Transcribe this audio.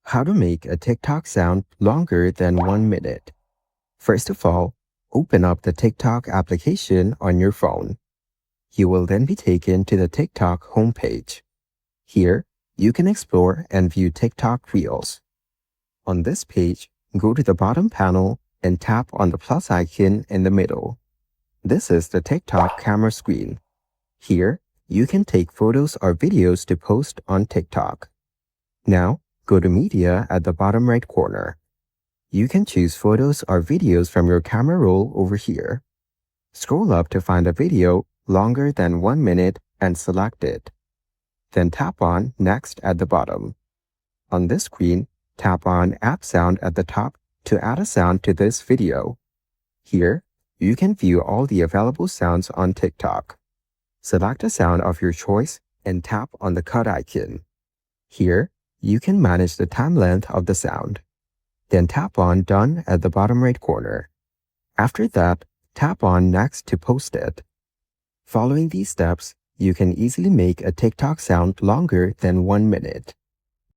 How to make a TikTok sound longer than 1 minute. First of all, open up the TikTok application on your phone. You will then be taken to the TikTok homepage. Here, you can explore and view TikTok Reels. On this page, go to the bottom panel and tap on the plus icon in the middle. This is the TikTok camera screen. Here, you can take photos or videos to post on TikTok. Now, go to Media at the bottom right corner. You can choose photos or videos from your camera roll over here. Scroll up to find a video longer than 1 minute and select it. Then tap on Next at the bottom. On this screen, tap on App Sound at the top to add a sound to this video. Here, you can view all the available sounds on TikTok. Select a sound of your choice and tap on the cut icon. Here, you can manage the time length of the sound. Then tap on Done at the bottom right corner. After that, tap on Next to post it. Following these steps, you can easily make a TikTok sound longer than 1 minute.